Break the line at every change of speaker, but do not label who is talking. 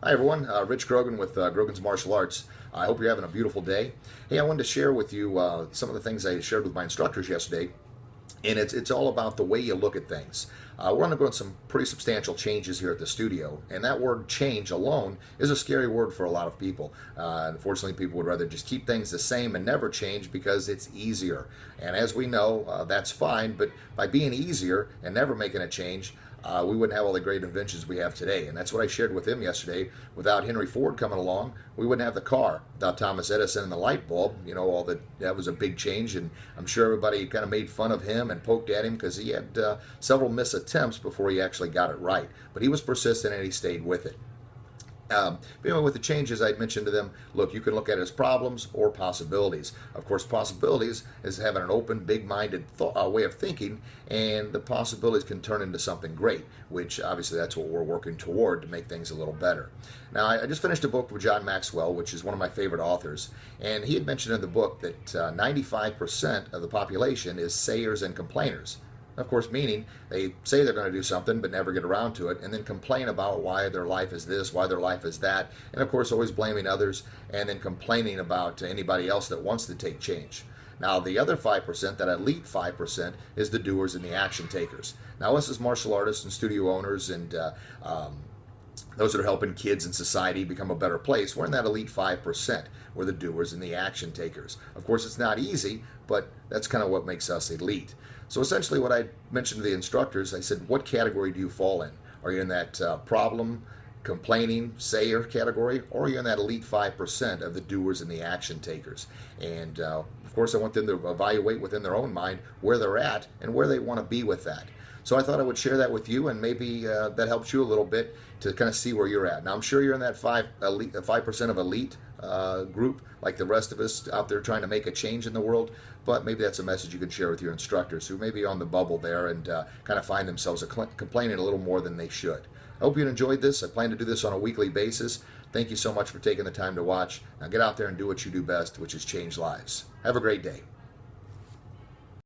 Hi everyone, Rich Grogan with Grogan's Martial Arts. I hope you're having a beautiful day. Hey, I wanted to share with you some of the things I shared with my instructors yesterday, and it's all about the way you look at things. We're undergoing some pretty substantial changes here at the studio, and that word change alone is a scary word for a lot of people. Unfortunately, people would rather just keep things the same and never change because it's easier. And as we know, that's fine, but by being easier and never making a change, we wouldn't have all the great inventions we have today. And that's what I shared with him yesterday. Without Henry Ford coming along, we wouldn't have the car. Without Thomas Edison and the light bulb, that was a big change. And I'm sure everybody kind of made fun of him and poked at him because he had several miss attempts before he actually got it right. But he was persistent and he stayed with it. With the changes, I mentioned to them, look, you can look at it as problems or possibilities. Of course, possibilities is having an open, big-minded way of thinking, and the possibilities can turn into something great, which obviously that's what we're working toward to make things a little better. Now, I just finished a book with John Maxwell, which is one of my favorite authors, and he had mentioned in the book that 95% of the population is sayers and complainers. Of course, meaning they say they're going to do something but never get around to it, and then complain about why their life is this, why their life is that, and of course always blaming others and then complaining about anybody else that wants to take change. Now the other 5%, that elite 5%, is the doers and the action takers. Now us as martial artists and studio owners and those that are helping kids and society become a better place, we're in that elite 5%. We're the doers and the action takers. Of course, it's not easy, but that's kind of what makes us elite. So essentially what I mentioned to the instructors, I said, what category do you fall in? Are you in that problem, complaining, sayer category, or are you in that elite 5% of the doers and the action takers? And of course, I want them to evaluate within their own mind where they're at and where they want to be with that. So I thought I would share that with you, and maybe that helps you a little bit to kind of see where you're at. Now, I'm sure you're in that 5% of elite group, like the rest of us out there trying to make a change in the world, but maybe that's a message you can share with your instructors who may be on the bubble there and kind of find themselves complaining a little more than they should. I hope you enjoyed this. I plan to do this on a weekly basis. Thank you so much for taking the time to watch. Now get out there and do what you do best, which is change lives. Have a great day.